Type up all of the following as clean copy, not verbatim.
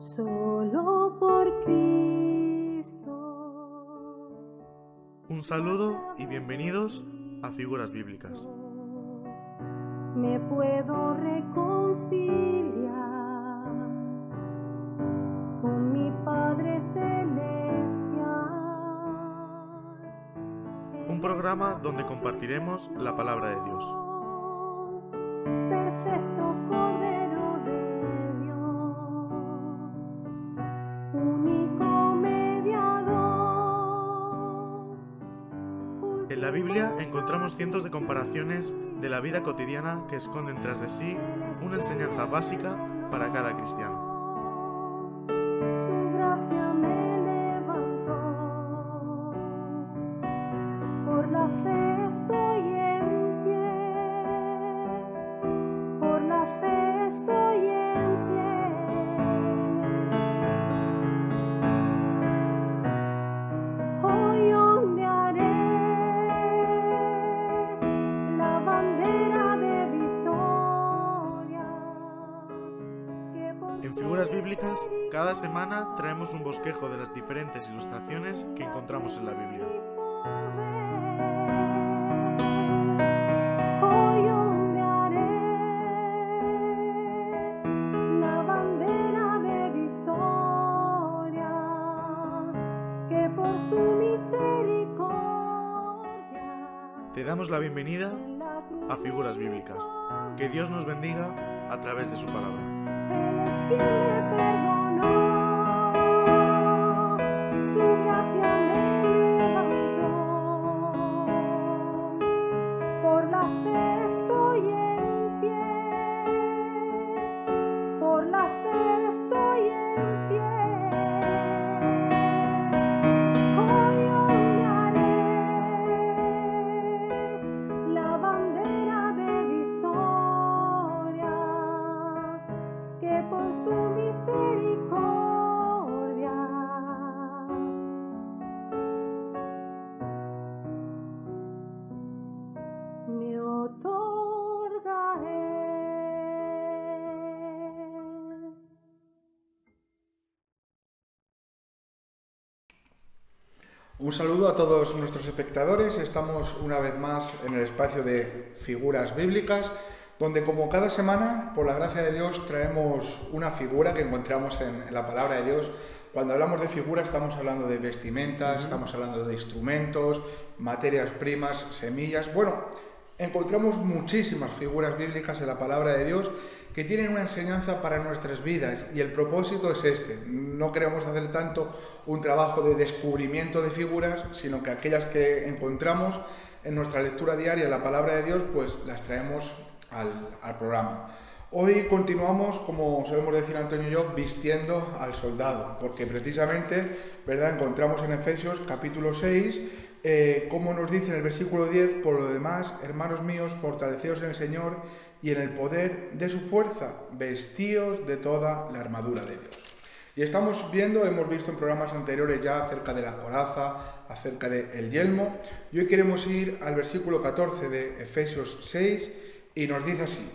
solo por Cristo. Un saludo y bienvenidos a Figuras Bíblicas. Me puedo reconciliar con mi Padre Celestial. Un programa donde compartiremos la palabra de Dios. Perfecto Cordero de Dios, único mediador. En la Biblia encontramos cientos de comparaciones de la vida cotidiana que esconden tras de sí una enseñanza básica para cada cristiano. Su gracia me levantó, por la fe estoy en pie, por la fe estoy en pie. Hoy ondearé la bandera de victoria. En Figuras Bíblicas, cada semana traemos un bosquejo de las diferentes ilustraciones que encontramos en la Biblia. Hoy ondearé la bandera de victoria, que por su misericordia Te damos la bienvenida a Figuras Bíblicas. Que Dios nos bendiga a través de su palabra. Él es quien me perdonó, su gracia me levantó, por la fe estoy en pie, por la fe estoy en pie. Hoy ondearé la bandera de victoria, que por su misericordia me otorga Él. Un saludo a todos nuestros espectadores. Estamos una vez más en el espacio de Figuras Bíblicas, donde como cada semana, por la gracia de Dios, traemos una figura que encontramos en la palabra de Dios. Cuando hablamos de figura estamos hablando de vestimentas, estamos hablando de instrumentos, materias primas, semillas. Bueno, encontramos muchísimas figuras bíblicas en la palabra de Dios que tienen una enseñanza para nuestras vidas, y el propósito es este. No queremos hacer tanto un trabajo de descubrimiento de figuras, sino que aquellas que encontramos en nuestra lectura diaria de la palabra de Dios, pues las traemos al programa. Hoy continuamos, como solemos decir Antonio y yo, vistiendo al soldado, porque precisamente, ¿verdad?, encontramos en Efesios capítulo 6, como nos dice en el versículo 10, por lo demás, hermanos míos, fortaleceos en el Señor y en el poder de su fuerza, vestíos de toda la armadura de Dios. Y hemos visto en programas anteriores ya acerca de la coraza, acerca del yelmo, y hoy queremos ir al versículo 14 de Efesios 6, y nos dice así: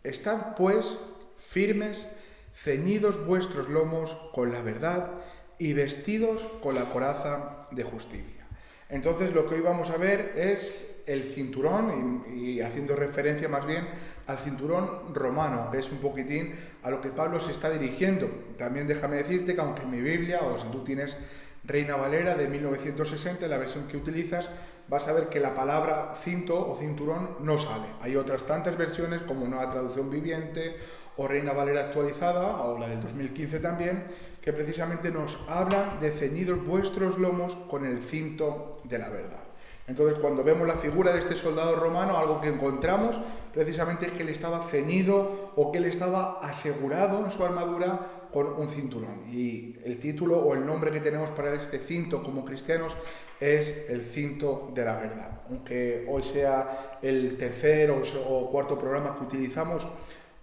estad pues firmes, ceñidos vuestros lomos con la verdad y vestidos con la coraza de justicia. Entonces lo que hoy vamos a ver es el cinturón, y haciendo referencia más bien al cinturón romano, que es un poquitín a lo que Pablo se está dirigiendo. También déjame decirte que aunque en mi Biblia, o si tú tienes Reina Valera de 1960, la versión que utilizas, vas a ver que la palabra cinto o cinturón no sale. Hay otras tantas versiones, como Nueva Traducción Viviente o Reina Valera actualizada, o la del 2015 también, que precisamente nos hablan de ceñidos vuestros lomos con el cinto de la verdad. Entonces, cuando vemos la figura de este soldado romano, algo que encontramos precisamente es que él estaba ceñido, o que él estaba asegurado en su armadura con un cinturón. Y el título o el nombre que tenemos para este cinto como cristianos es el cinto de la verdad. Aunque hoy sea el tercer o cuarto programa que utilizamos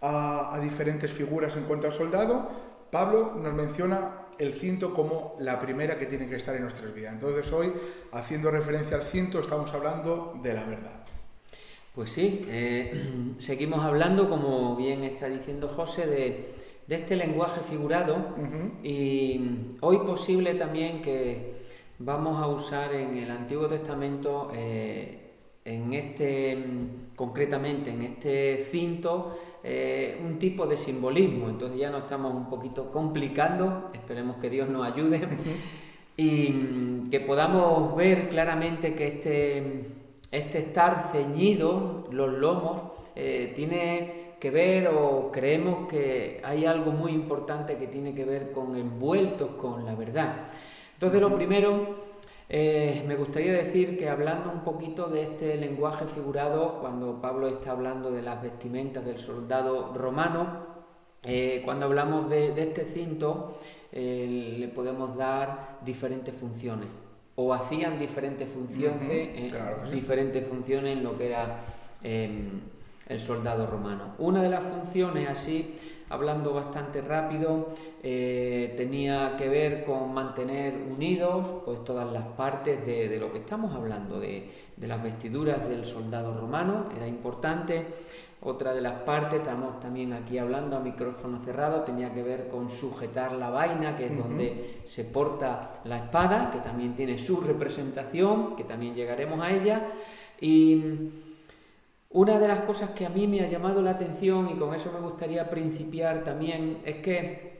a diferentes figuras en cuanto al soldado, Pablo nos menciona el cinto como la primera que tiene que estar en nuestras vidas. Entonces hoy, haciendo referencia al cinto, estamos hablando de la verdad. Pues sí, seguimos hablando, como bien está diciendo José, de este lenguaje figurado. Y hoy posible también que vamos a usar en el Antiguo Testamento, concretamente en este cinto, un tipo de simbolismo. Entonces ya nos estamos un poquito complicando, esperemos que Dios nos ayude y que podamos ver claramente que este estar ceñido, los lomos, tiene que ver, o creemos que hay algo muy importante que tiene que ver con envueltos con la verdad. Entonces lo primero, me gustaría decir que hablando un poquito de este lenguaje figurado, cuando Pablo está hablando de las vestimentas del soldado romano, cuando hablamos de este cinto, le podemos dar diferentes funciones, o hacían diferentes funciones, claro que sí. diferentes funciones en lo que era el soldado romano. Una de las funciones, así hablando bastante rápido, tenía que ver con mantener unidos pues todas las partes de lo que estamos hablando, de las vestiduras del soldado romano, era importante. Otra de las partes, estamos también aquí hablando a micrófono cerrado, tenía que ver con sujetar la vaina, que es donde se porta la espada, que también tiene su representación, que también llegaremos a ella. Y una de las cosas que a mí me ha llamado la atención, y con eso me gustaría principiar también, es que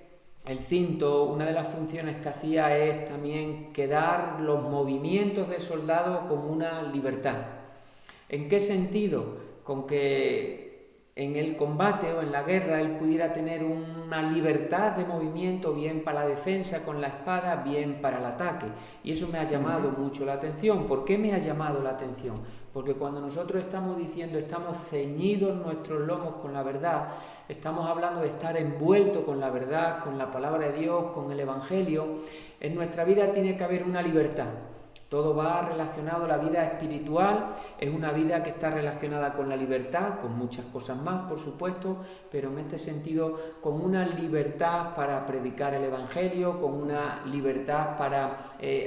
el cinto, una de las funciones que hacía es también quedar los movimientos del soldado con una libertad. ¿En qué sentido? Con que en el combate o en la guerra él pudiera tener una libertad de movimiento, bien para la defensa con la espada, bien para el ataque. Y eso me ha llamado mucho la atención. ¿Por qué me ha llamado la atención? Porque cuando nosotros estamos diciendo, estamos ceñidos nuestros lomos con la verdad, estamos hablando de estar envueltos con la verdad, con la palabra de Dios, con el Evangelio. En nuestra vida tiene que haber una libertad. Todo va relacionado, la vida espiritual es una vida que está relacionada con la libertad, con muchas cosas más, por supuesto, pero en este sentido con una libertad para predicar el Evangelio, con una libertad para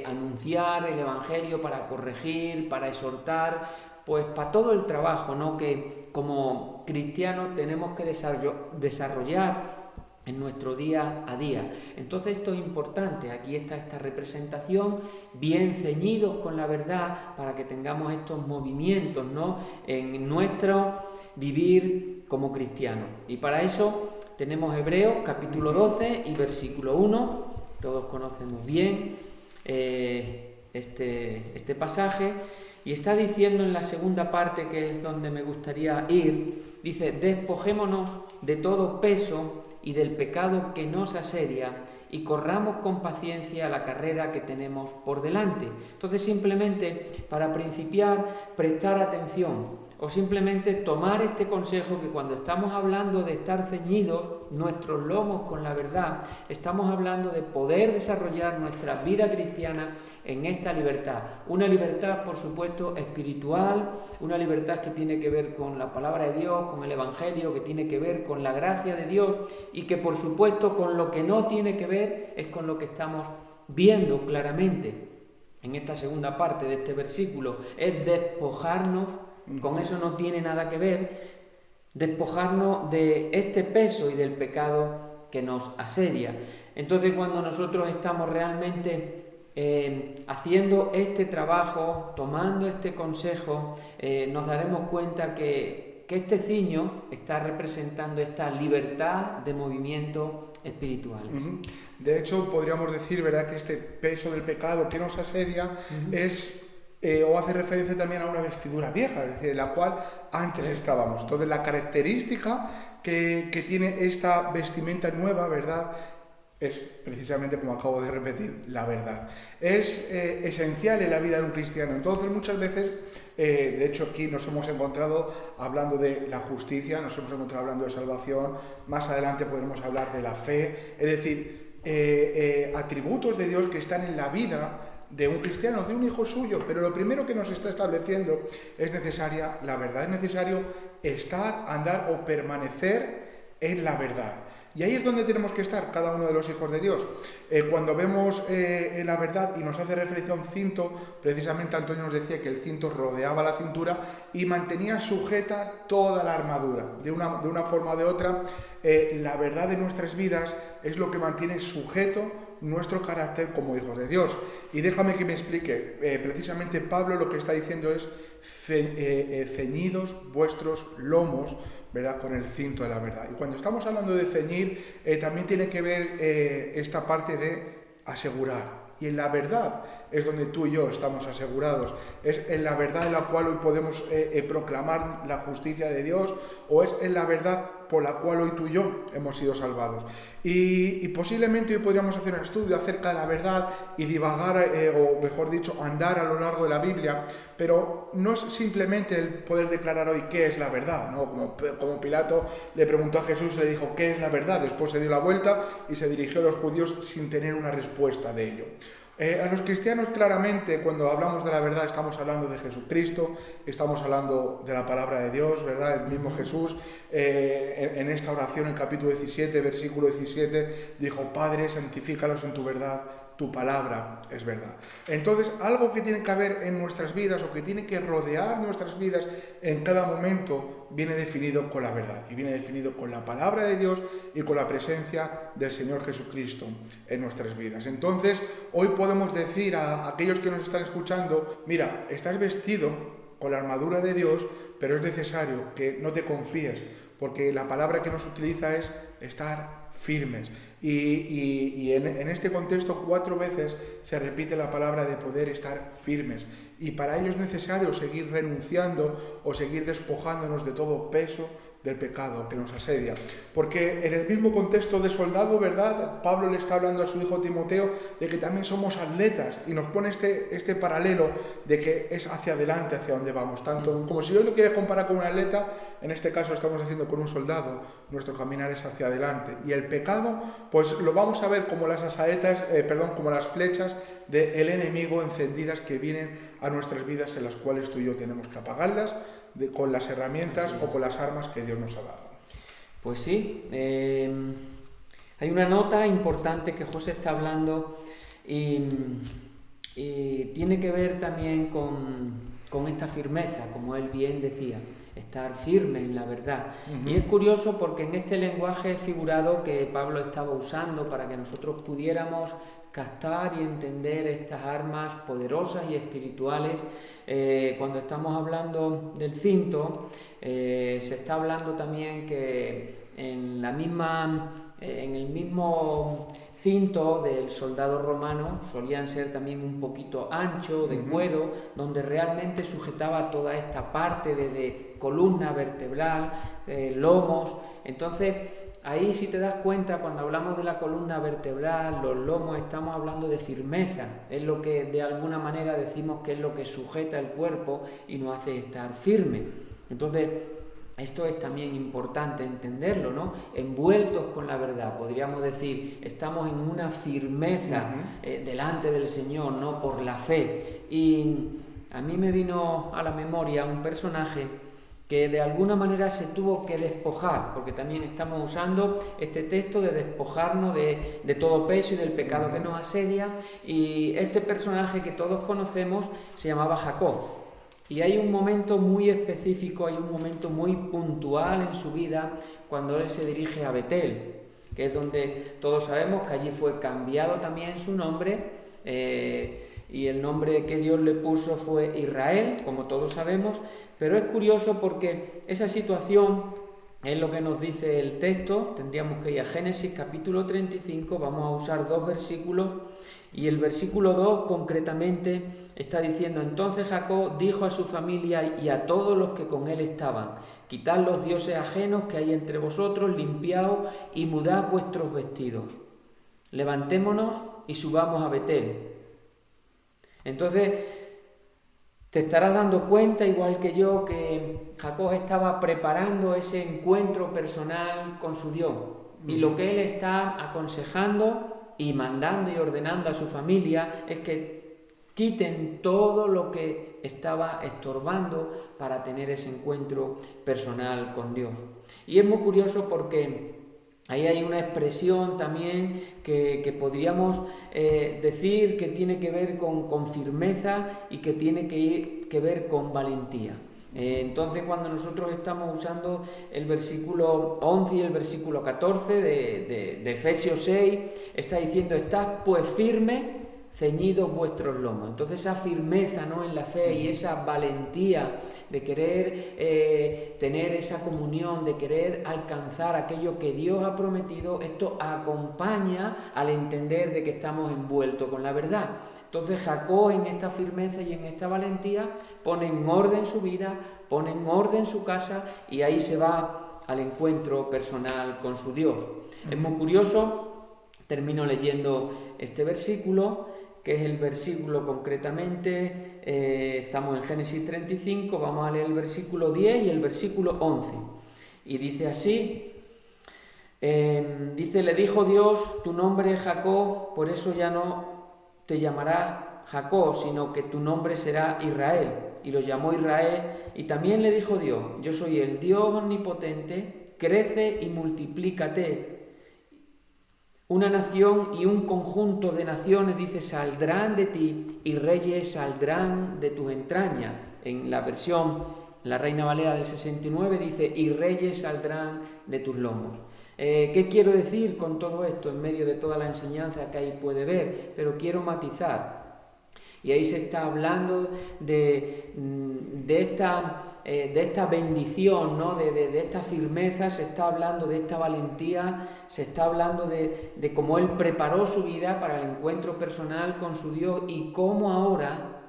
anunciar el Evangelio, para corregir, para exhortar, pues para todo el trabajo, ¿no?, que como cristianos tenemos que desarrollar en nuestro día a día. Entonces esto es importante, aquí está esta representación, bien ceñidos con la verdad, para que tengamos estos movimientos, ¿no?, en nuestro vivir como cristianos. Y para eso tenemos Hebreos capítulo 12 y versículo 1, todos conocemos bien este pasaje, y está diciendo en la segunda parte, que es donde me gustaría ir, dice: despojémonos de todo peso y del pecado que nos asedia, y corramos con paciencia la carrera que tenemos por delante. Entonces, simplemente para principiar, prestar atención, o simplemente tomar este consejo, que cuando estamos hablando de estar ceñidos nuestros lomos con la verdad, estamos hablando de poder desarrollar nuestra vida cristiana en esta libertad. Una libertad, por supuesto, espiritual, una libertad que tiene que ver con la palabra de Dios, con el Evangelio, que tiene que ver con la gracia de Dios, y que por supuesto con lo que no tiene que ver es con lo que estamos viendo claramente en esta segunda parte de este versículo, es despojarnos. Con eso no tiene nada que ver, despojarnos de este peso y del pecado que nos asedia. Entonces, cuando nosotros estamos realmente haciendo este trabajo, tomando este consejo, nos daremos cuenta que este ciño está representando esta libertad de movimiento espirituales. De hecho, podríamos decir, ¿verdad?, que este peso del pecado que nos asedia es o hace referencia también a una vestidura vieja, es decir, en la cual antes estábamos. Entonces, la característica que tiene esta vestimenta nueva, ¿verdad?, es precisamente, como acabo de repetir, la verdad. Es esencial en la vida de un cristiano. Entonces, muchas veces, de hecho, aquí nos hemos encontrado hablando de la justicia, nos hemos encontrado hablando de salvación, más adelante podremos hablar de la fe, es decir, atributos de Dios que están en la vida de un cristiano, de un hijo suyo. Pero lo primero que nos está estableciendo es necesaria la verdad, es necesario estar, andar o permanecer en la verdad. Y ahí es donde tenemos que estar cada uno de los hijos de Dios. Cuando vemos la verdad y nos hace referencia a un cinto, precisamente Antonio nos decía que el cinto rodeaba la cintura y mantenía sujeta toda la armadura. De una forma o de otra, la verdad de nuestras vidas es lo que mantiene sujeto nuestro carácter como hijos de Dios. Y déjame que me explique. Precisamente Pablo lo que está diciendo es ceñidos vuestros lomos, ¿verdad?, con el cinto de la verdad. Y cuando estamos hablando de ceñir, también tiene que ver esta parte de asegurar. Y en la verdad es donde tú y yo estamos asegurados. Es en la verdad en la cual hoy podemos proclamar la justicia de Dios, o es en la verdad por la cual hoy tú y yo hemos sido salvados. Y posiblemente hoy podríamos hacer un estudio acerca de la verdad y divagar, o mejor dicho, andar a lo largo de la Biblia, pero no es simplemente el poder declarar hoy qué es la verdad, ¿no? Como Pilato le preguntó a Jesús, le dijo ¿qué es la verdad? Después se dio la vuelta y se dirigió a los judíos sin tener una respuesta de ello. A los cristianos, claramente, cuando hablamos de la verdad, estamos hablando de Jesucristo, estamos hablando de la palabra de Dios, ¿verdad? El mismo Jesús, en esta oración, en capítulo 17, versículo 17, dijo: Padre, santifícalos en tu verdad, tu palabra es verdad. Entonces, algo que tiene que haber en nuestras vidas, o que tiene que rodear nuestras vidas en cada momento, viene definido con la verdad, y viene definido con la palabra de Dios y con la presencia del Señor Jesucristo en nuestras vidas. Entonces, hoy podemos decir a aquellos que nos están escuchando: mira, estás vestido con la armadura de Dios, pero es necesario que no te confíes, porque la palabra que nos utiliza es estar firmes. Y en este contexto 4 veces se repite la palabra de poder estar firmes. Y para ello es necesario seguir renunciando o seguir despojándonos de todo peso del pecado que nos asedia. Porque en el mismo contexto de soldado, ¿verdad?, Pablo le está hablando a su hijo Timoteo de que también somos atletas, y nos pone este paralelo de que es hacia adelante, hacia donde vamos. Tanto como si hoy lo quieres comparar con un atleta, en este caso estamos haciendo con un soldado, nuestro caminar es hacia adelante. Y el pecado, pues lo vamos a ver como las como las flechas del enemigo encendidas que vienen a nuestras vidas, en las cuales tú y yo tenemos que apagarlas con las herramientas o con las armas que Dios nos ha dado. Pues sí, hay una nota importante que José está hablando y tiene que ver también con esta firmeza, como él bien decía, estar firme en la verdad. Uh-huh. Y es curioso porque en este lenguaje figurado que Pablo estaba usando para que nosotros pudiéramos captar y entender estas armas poderosas y espirituales, cuando estamos hablando del cinto, se está hablando también que en el mismo cinto del soldado romano solían ser también un poquito ancho, de cuero, donde realmente sujetaba toda esta parte de columna vertebral, lomos. Entonces, ahí, si te das cuenta, cuando hablamos de la columna vertebral, los lomos, estamos hablando de firmeza. Es lo que de alguna manera decimos que es lo que sujeta el cuerpo y nos hace estar firme. Entonces, esto es también importante entenderlo, ¿no? Envueltos con la verdad, podríamos decir, estamos en una firmeza delante del Señor, ¿no?, por la fe. Y a mí me vino a la memoria un personaje que de alguna manera se tuvo que despojar, porque también estamos usando este texto de despojarnos de todo peso y del pecado que nos asedia, y este personaje que todos conocemos se llamaba Jacob. Y hay un momento muy específico, hay un momento muy puntual en su vida cuando él se dirige a Betel, que es donde todos sabemos que allí fue cambiado también su nombre, y el nombre que Dios le puso fue Israel, como todos sabemos. Pero es curioso porque esa situación es lo que nos dice el texto. Tendríamos que ir a Génesis capítulo 35, vamos a usar 2 versículos, y el versículo 2 concretamente está diciendo: entonces Jacob dijo a su familia y a todos los que con él estaban: quitad los dioses ajenos que hay entre vosotros, limpiaos y mudad vuestros vestidos, levantémonos y subamos a Betel. Entonces, te estarás dando cuenta, igual que yo, que Jacob estaba preparando ese encuentro personal con su Dios. Y lo que él está aconsejando y mandando y ordenando a su familia es que quiten todo lo que estaba estorbando para tener ese encuentro personal con Dios. Y es muy curioso porque Ahí hay una expresión también que podríamos decir que tiene que ver con firmeza y que tiene que ver con valentía. Entonces, cuando nosotros estamos usando el versículo 11 y el versículo 14 de Efesios 6, está diciendo: estad pues firmes, ceñidos vuestros lomos. Entonces, esa firmeza, ¿no?, en la fe y esa valentía de querer tener esa comunión, de querer alcanzar aquello que Dios ha prometido, esto acompaña al entender de que estamos envueltos con la verdad. Entonces, Jacob, en esta firmeza y en esta valentía, pone en orden su vida, pone en orden su casa, y ahí se va al encuentro personal con su Dios. Es muy curioso, termino leyendo este versículo, que es el versículo concretamente, estamos en Génesis 35, vamos a leer el versículo 10 y el versículo 11. Y dice así, le dijo Dios: tu nombre es Jacob, por eso ya no te llamarás Jacob, sino que tu nombre será Israel. Y lo llamó Israel. Y también le dijo Dios: yo soy el Dios omnipotente, crece y multiplícate. Una nación y un conjunto de naciones, dice, saldrán de ti, y reyes saldrán de tus entrañas. En la versión, la Reina Valera del 69, dice: y reyes saldrán de tus lomos. ¿Qué quiero decir con todo esto en medio de toda la enseñanza que ahí puede ver? Pero quiero matizar. Y ahí se está hablando de esta bendición, ¿no?, de esta firmeza, se está hablando de esta valentía, se está hablando de cómo él preparó su vida para el encuentro personal con su Dios y cómo ahora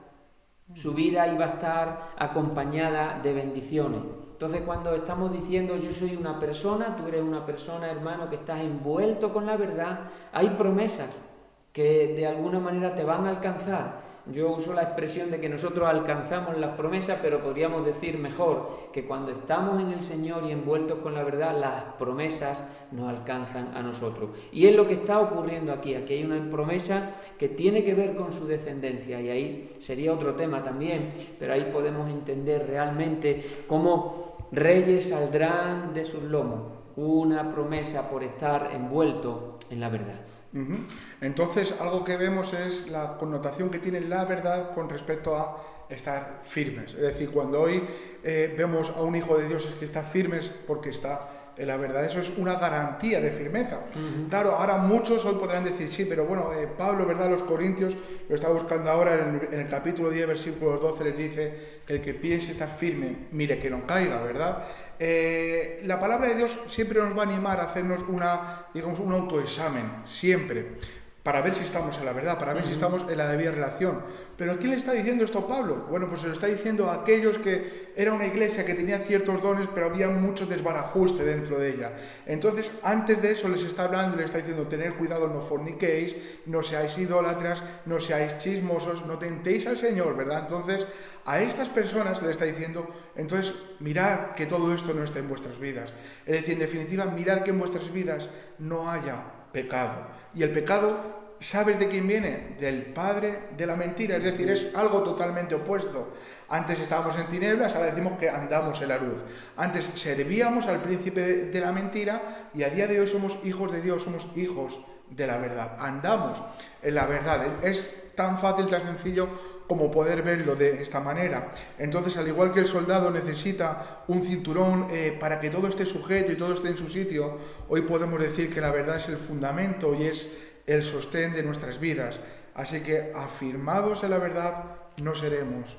su vida iba a estar acompañada de bendiciones. Entonces, cuando estamos diciendo yo soy una persona, tú eres una persona, hermano, que estás envuelto con la verdad, hay promesas que de alguna manera te van a alcanzar. Yo uso la expresión de que nosotros alcanzamos las promesas, pero podríamos decir mejor que cuando estamos en el Señor y envueltos con la verdad, las promesas nos alcanzan a nosotros. Y es lo que está ocurriendo aquí. Aquí hay una promesa que tiene que ver con su descendencia, y ahí sería otro tema también, pero ahí podemos entender realmente cómo reyes saldrán de sus lomos. Una promesa por estar envuelto en la verdad. Entonces, algo que vemos es la connotación que tiene la verdad con respecto a estar firmes. Es decir, cuando hoy vemos a un hijo de Dios que está firme porque está en la verdad, eso es una garantía de firmeza. Claro, ahora muchos hoy podrán decir, sí, pero bueno, Pablo, ¿verdad?, los Corintios, lo está buscando ahora en el capítulo 10, versículo 12, les dice que el que piense estar firme, mire que no caiga, ¿verdad? La palabra de Dios siempre nos va a animar a hacernos un autoexamen, siempre, para ver si estamos en la verdad, para ver si estamos en la debida relación. ¿Pero a quién le está diciendo esto Pablo? Bueno, pues se lo está diciendo a aquellos que era una iglesia que tenía ciertos dones, pero había mucho desbarajuste dentro de ella. Entonces, antes de eso les está hablando y les está diciendo: tened cuidado, no forniquéis, no seáis idólatras, no seáis chismosos, no tentéis al Señor, ¿verdad? Entonces, a estas personas le está diciendo, entonces, mirad que todo esto no esté en vuestras vidas. Es decir, en definitiva, mirad que en vuestras vidas no haya pecado. Y el pecado, ¿sabes de quién viene? Del padre de la mentira, es decir, es algo totalmente opuesto. Antes estábamos en tinieblas, ahora decimos que andamos en la luz. Antes servíamos al príncipe de la mentira y a día de hoy somos hijos de Dios, somos hijos de la verdad. Andamos en la verdad. Es tan fácil, tan sencillo como poder verlo de esta manera. Entonces, al igual que el soldado necesita un cinturón para que todo esté sujeto y todo esté en su sitio, hoy podemos decir que la verdad es el fundamento y es el sostén de nuestras vidas. Así que, afirmados en la verdad, no seremos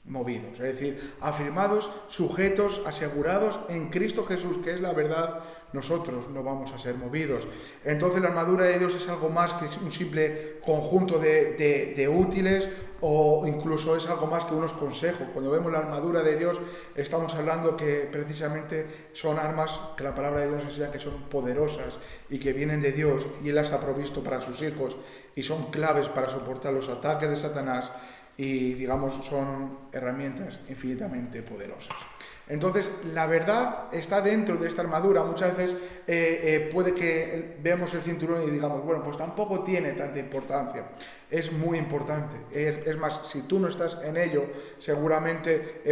movidos. Es decir, afirmados, sujetos, asegurados en Cristo Jesús, que es la verdad, nosotros no vamos a ser movidos. Entonces, la armadura de Dios es algo más que un simple conjunto de útiles, o incluso es algo más que unos consejos. Cuando vemos la armadura de Dios, estamos hablando que precisamente son armas que la palabra de Dios nos enseña que son poderosas y que vienen de Dios, y Él las ha provisto para sus hijos y son claves para soportar los ataques de Satanás, y digamos son herramientas infinitamente poderosas. Entonces, la verdad está dentro de esta armadura. Muchas veces puede que veamos el cinturón y digamos, bueno, pues tampoco tiene tanta importancia. Es muy importante. Es más, si tú no estás en ello, seguramente,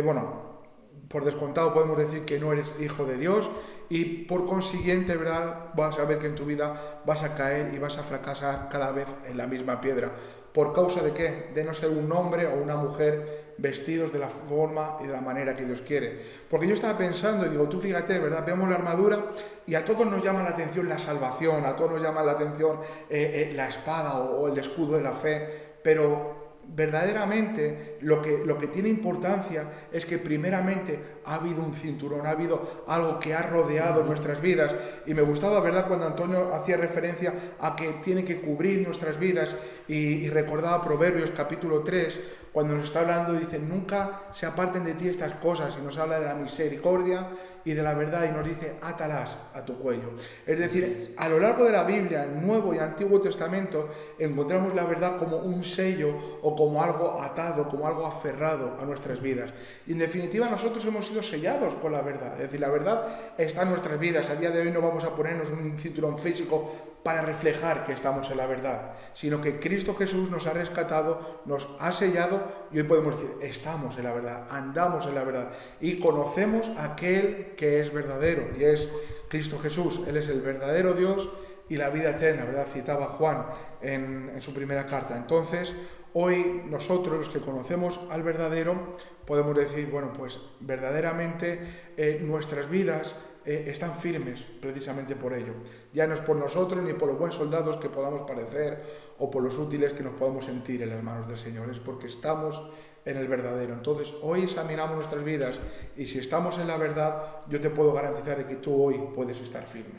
por descontado podemos decir que no eres hijo de Dios y por consiguiente, ¿verdad?, vas a ver que en tu vida vas a caer y vas a fracasar cada vez en la misma piedra. ¿Por causa de qué? De no ser un hombre o una mujer vestidos de la forma y de la manera que Dios quiere. Porque yo estaba pensando y digo, tú fíjate, ¿verdad? Vemos la armadura y a todos nos llama la atención la salvación, a todos nos llama la atención la espada o el escudo de la fe, pero verdaderamente lo que tiene importancia es que primeramente ha habido un cinturón, ha habido algo que ha rodeado nuestras vidas, y me gustaba, ¿verdad?, cuando Antonio hacía referencia a que tiene que cubrir nuestras vidas y recordaba Proverbios capítulo 3, cuando nos está hablando, dice, nunca se aparten de ti estas cosas, y nos habla de la misericordia y de la verdad, y nos dice, átalas a tu cuello. Es decir, a lo largo de la Biblia, Nuevo y Antiguo Testamento, encontramos la verdad como un sello o como algo atado, como algo aferrado a nuestras vidas. Y en definitiva, nosotros hemos sido sellados con la verdad. Es decir, la verdad está en nuestras vidas. A día de hoy no vamos a ponernos un cinturón físico para reflejar que estamos en la verdad, sino que Cristo Jesús nos ha rescatado, nos ha sellado, y hoy podemos decir, estamos en la verdad, andamos en la verdad y conocemos a aquel que es verdadero, y es Cristo Jesús. Él es el verdadero Dios y la vida eterna, ¿verdad? Citaba Juan en su primera carta. Entonces, hoy nosotros, los que conocemos al verdadero, podemos decir, bueno, pues verdaderamente nuestras vidas están firmes precisamente por ello. Ya no es por nosotros ni por los buenos soldados que podamos parecer o por los útiles que nos podamos sentir en las manos del Señor, es porque estamos en el verdadero. Entonces, hoy examinamos nuestras vidas, y si estamos en la verdad, yo te puedo garantizar de que tú hoy puedes estar firme.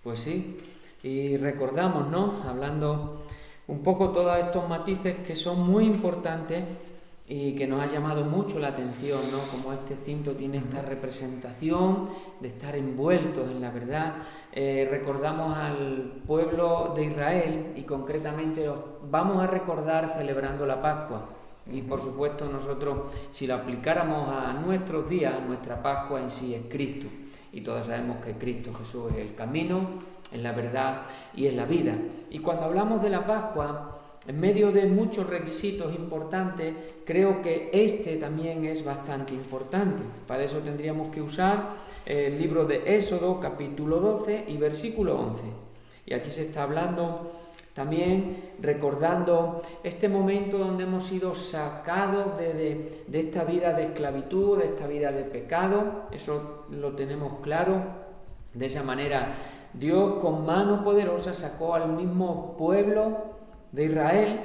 Pues sí, y recordamos, ¿no?, hablando un poco todos estos matices que son muy importantes y que nos ha llamado mucho la atención, ¿no?, como este cinto tiene esta representación de estar envueltos en la verdad. Recordamos al pueblo de Israel, y concretamente los vamos a recordar celebrando la Pascua. Y por supuesto nosotros, si lo aplicáramos a nuestros días, nuestra Pascua en sí es Cristo. Y todos sabemos que Cristo Jesús es el camino, es la verdad y es la vida. Y cuando hablamos de la Pascua, en medio de muchos requisitos importantes, creo que este también es bastante importante. Para eso tendríamos que usar el libro de Éxodo, capítulo 12 y versículo 11. Y aquí se está hablando también, recordando este momento donde hemos sido sacados de esta vida de esclavitud, de esta vida de pecado. Eso lo tenemos claro. De esa manera, Dios con mano poderosa sacó al mismo pueblo de Israel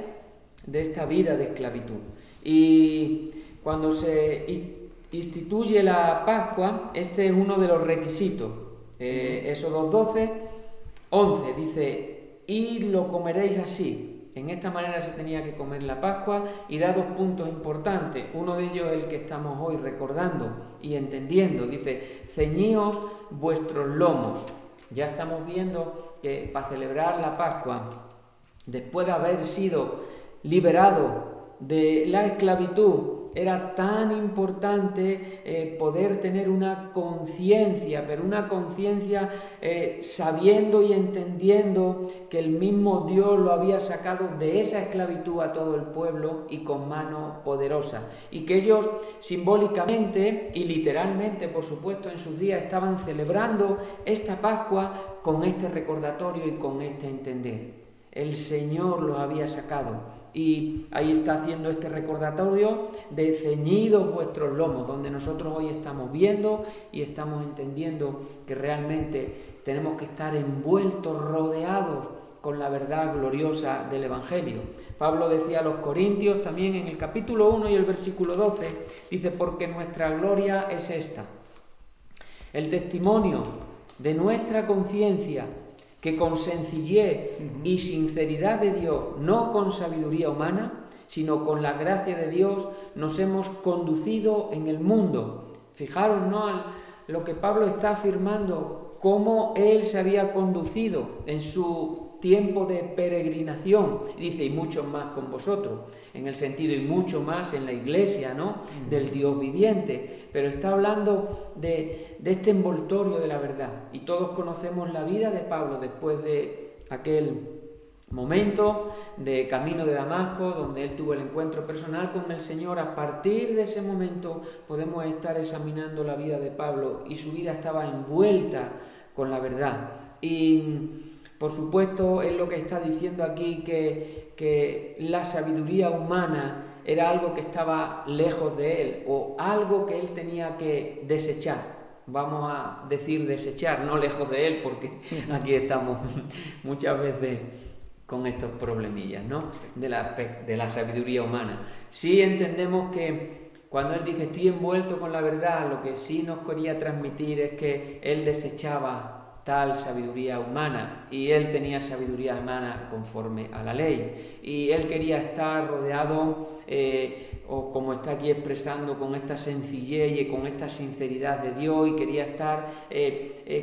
de esta vida de esclavitud. Y cuando se instituye la Pascua, este es uno de los requisitos. Éxodo 12, 11 dice, y lo comeréis así. En esta manera se tenía que comer la Pascua, y da 2 puntos importantes. Uno de ellos es el que estamos hoy recordando y entendiendo. Dice, ceñíos vuestros lomos. Ya estamos viendo que para celebrar la Pascua, después de haber sido liberado de la esclavitud, era tan importante poder tener una conciencia, pero una conciencia sabiendo y entendiendo que el mismo Dios lo había sacado de esa esclavitud a todo el pueblo, y con mano poderosa. Y que ellos simbólicamente y literalmente, por supuesto, en sus días estaban celebrando esta Pascua con este recordatorio y con este entender. El Señor los había sacado, y ahí está haciendo este recordatorio de ceñidos vuestros lomos, donde nosotros hoy estamos viendo y estamos entendiendo que realmente tenemos que estar envueltos, rodeados con la verdad gloriosa del Evangelio. Pablo decía a los Corintios también en el capítulo 1 y el versículo 12, dice, porque nuestra gloria es esta, el testimonio de nuestra conciencia, que con sencillez y sinceridad de Dios, no con sabiduría humana, sino con la gracia de Dios, nos hemos conducido en el mundo. Fijaros, ¿no?, lo que Pablo está afirmando, cómo él se había conducido en su tiempo de peregrinación. Y dice, y muchos más con vosotros, en el sentido, y mucho más en la iglesia, ¿no?, del Dios viviente. Pero está hablando de este envoltorio de la verdad. Y todos conocemos la vida de Pablo después de aquel momento de camino de Damasco, donde él tuvo el encuentro personal con el Señor. A partir de ese momento podemos estar examinando la vida de Pablo, y su vida estaba envuelta con la verdad. Y por supuesto es lo que está diciendo aquí, que la sabiduría humana era algo que estaba lejos de él, o algo que él tenía que desechar. Vamos a decir desechar, no lejos de él, porque aquí estamos muchas veces con estos problemillas, ¿no? De la sabiduría humana. Sí entendemos que cuando él dice estoy envuelto con la verdad, lo que sí nos quería transmitir es que él desechaba tal sabiduría humana, y él tenía sabiduría humana conforme a la ley, y él quería estar rodeado, o como está aquí expresando, con esta sencillez y con esta sinceridad de Dios, y quería estar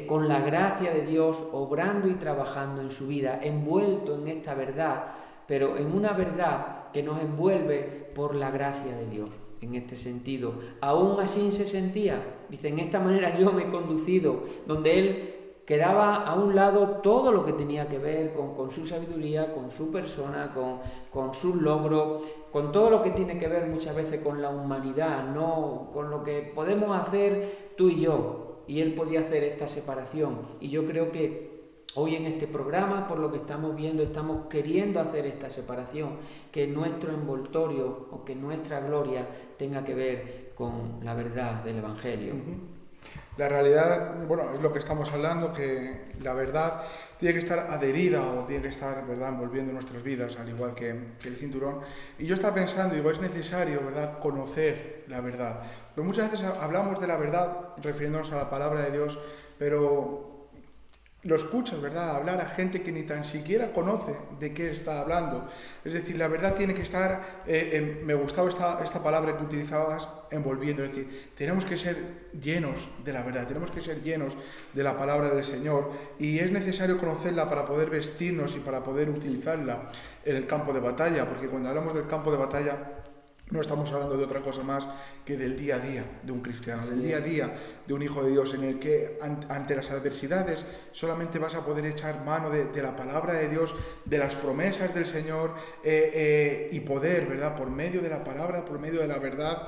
con la gracia de Dios obrando y trabajando en su vida, envuelto en esta verdad, pero en una verdad que nos envuelve por la gracia de Dios. En este sentido, aún así se sentía, dice, en esta manera yo me he conducido, donde él quedaba a un lado todo lo que tenía que ver con su sabiduría, con su persona, con sus logros, con todo lo que tiene que ver muchas veces con la humanidad, no con lo que podemos hacer tú y yo. Y él podía hacer esta separación. Y yo creo que hoy en este programa, por lo que estamos viendo, estamos queriendo hacer esta separación, que nuestro envoltorio o que nuestra gloria tenga que ver con la verdad del Evangelio. La realidad, bueno, es lo que estamos hablando, que la verdad tiene que estar adherida o tiene que estar, ¿verdad?, envolviendo nuestras vidas, al igual que el cinturón. Y yo estaba pensando, digo, es necesario, ¿verdad?, conocer la verdad. Pero muchas veces hablamos de la verdad refiriéndonos a la palabra de Dios, pero lo escuchas, ¿verdad?, hablar a gente que ni tan siquiera conoce de qué está hablando. Es decir, la verdad tiene que estar, me gustaba esta palabra que utilizabas, envolviendo. Es decir, tenemos que ser llenos de la verdad, tenemos que ser llenos de la palabra del Señor, y es necesario conocerla para poder vestirnos y para poder utilizarla en el campo de batalla, porque cuando hablamos del campo de batalla no estamos hablando de otra cosa más que del día a día de un cristiano, del día a día de un hijo de Dios, en el que ante las adversidades solamente vas a poder echar mano de la palabra de Dios, de las promesas del Señor, y poder, ¿verdad?, por medio de la palabra, por medio de la verdad,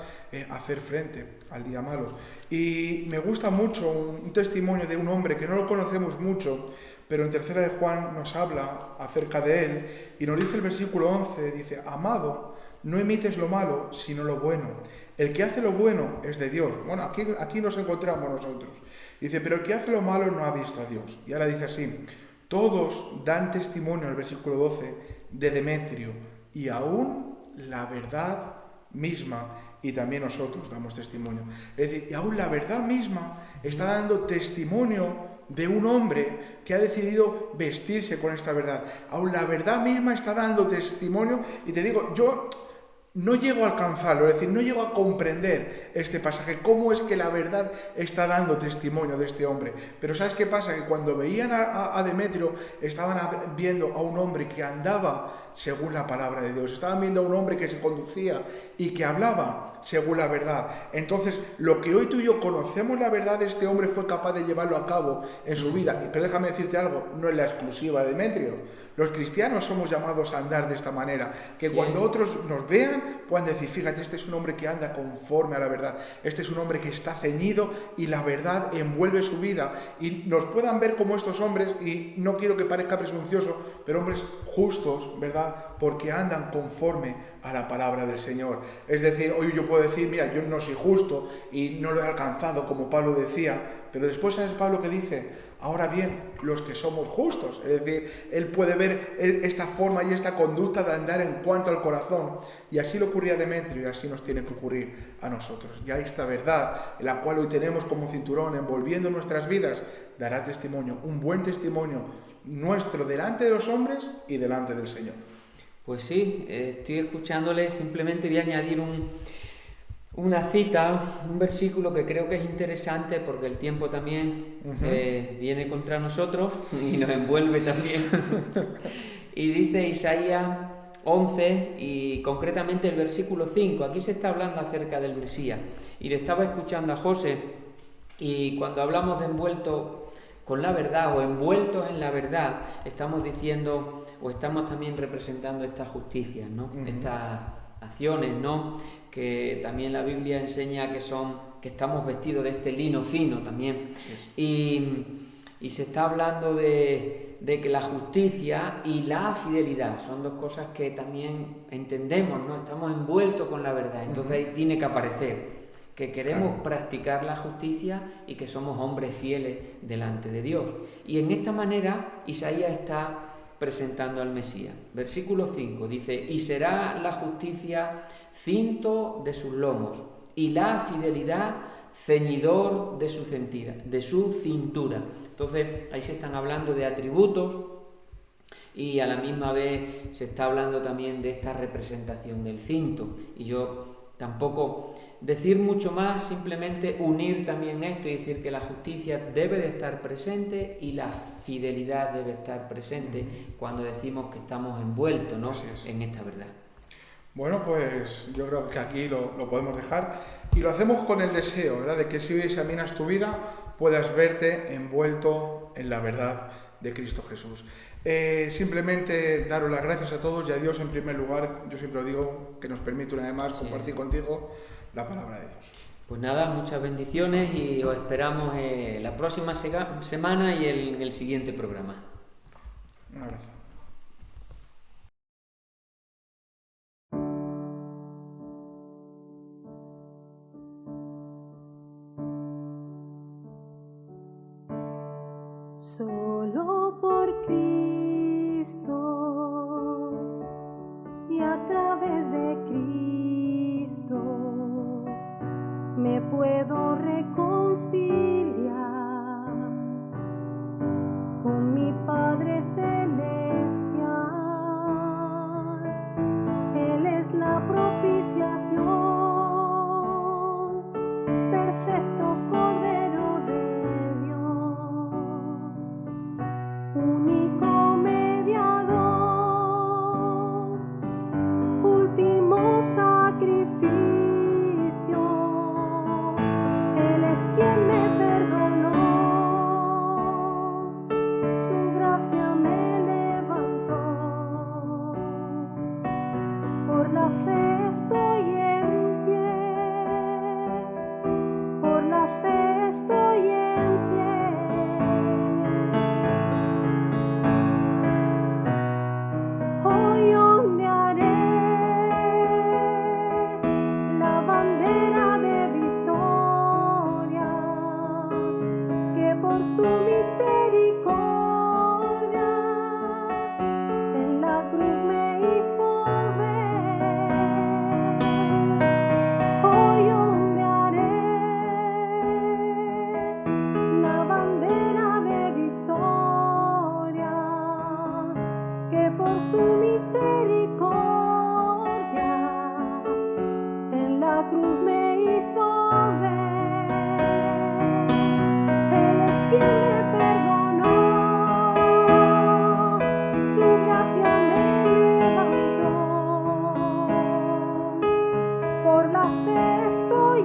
hacer frente al día malo. Y me gusta mucho un testimonio de un hombre que no lo conocemos mucho, pero en 3 de Juan nos habla acerca de él, y nos dice el versículo 11, dice: amado, no imites lo malo, sino lo bueno. El que hace lo bueno es de Dios. Bueno, aquí nos encontramos nosotros. Dice, pero el que hace lo malo no ha visto a Dios. Y ahora dice así: todos dan testimonio, en el versículo 12, de Demetrio, y aún la verdad misma, y también nosotros damos testimonio. Es decir, y aún la verdad misma está dando testimonio de un hombre que ha decidido vestirse con esta verdad. Aún la verdad misma está dando testimonio, y te digo, yo no llego a alcanzarlo, es decir, no llego a comprender este pasaje, cómo es que la verdad está dando testimonio de este hombre. Pero ¿sabes qué pasa? Que cuando veían a Demetrio, estaban viendo a un hombre que andaba según la palabra de Dios, estaban viendo a un hombre que se conducía y que hablaba según la verdad. Entonces, lo que hoy tú y yo conocemos la verdad, este hombre fue capaz de llevarlo a cabo en su vida. Pero déjame decirte algo, no es la exclusiva de Demetrio. Los cristianos somos llamados a andar de esta manera, que cuando otros nos vean puedan decir, fíjate, este es un hombre que anda conforme a la verdad, este es un hombre que está ceñido y la verdad envuelve su vida, y nos puedan ver como estos hombres, y no quiero que parezca presuncioso, pero hombres justos, ¿verdad?, porque andan conforme a la palabra del Señor. Es decir, hoy yo puedo decir, mira, yo no soy justo y no lo he alcanzado, como Pablo decía, pero después, ¿sabes Pablo que dice? Ahora bien, los que somos justos, es decir, él puede ver esta forma y esta conducta de andar en cuanto al corazón, y así le ocurría a Demetrio, y así nos tiene que ocurrir a nosotros. Ya esta verdad, en la cual hoy tenemos como cinturón envolviendo nuestras vidas, dará testimonio, un buen testimonio nuestro delante de los hombres y delante del Señor. Pues sí, estoy escuchándole. Simplemente voy a añadir una cita, un versículo que creo que es interesante, porque el tiempo también viene contra nosotros y nos envuelve también. Y dice Isaías 11, y concretamente el versículo 5. Aquí se está hablando acerca del Mesías, y le estaba escuchando a José, y cuando hablamos de envuelto con la verdad o envueltos en la verdad, estamos diciendo o estamos también representando esta justicia, ¿no? Estas acciones, ¿no? Que también la Biblia enseña que estamos vestidos de este lino fino también. Y se está hablando de que la justicia y la fidelidad son dos cosas que también entendemos, ¿no? Estamos envueltos con la verdad, entonces ahí tiene que aparecer que queremos practicar la justicia y que somos hombres fieles delante de Dios. Y en esta manera Isaías está presentando al Mesías. Versículo 5 dice: y será la justicia cinto de sus lomos y la fidelidad ceñidor de su cintura. Entonces ahí se están hablando de atributos y a la misma vez se está hablando también de esta representación del cinto. Y yo tampoco decir mucho más, simplemente unir también esto y decir que la justicia debe de estar presente y la fidelidad debe estar presente cuando decimos que estamos envueltos, ¿no?, en esta verdad. Bueno, pues yo creo que aquí lo podemos dejar y lo hacemos con el deseo, ¿verdad?, de que si hoy examinas tu vida puedas verte envuelto en la verdad de Cristo Jesús. Simplemente daros las gracias a todos y a Dios en primer lugar. Yo siempre os digo que nos permite una vez más compartir contigo la palabra de Dios. Pues nada, muchas bendiciones y os esperamos la próxima semana y en el siguiente programa. Un abrazo. Solo por Cristo y a través de Cristo me puedo reconciliar con mi Padre Celestial. Él es la propiciación, perfecto Cordero de Dios, único mediador, último sacrificio. Él es quien me perdonó, su gracia me levantó. Por la fe estoy en pie, por la fe estoy en pie. Hoy ondearé la bandera de victoria, que por su misericordia en la cruz me hizo ver. Hoy ondearé la bandera de victoria, que por su misericordia en la cruz me hizo ver. Él es quien me perdonó, su gracia me levantó. Por la fe estoy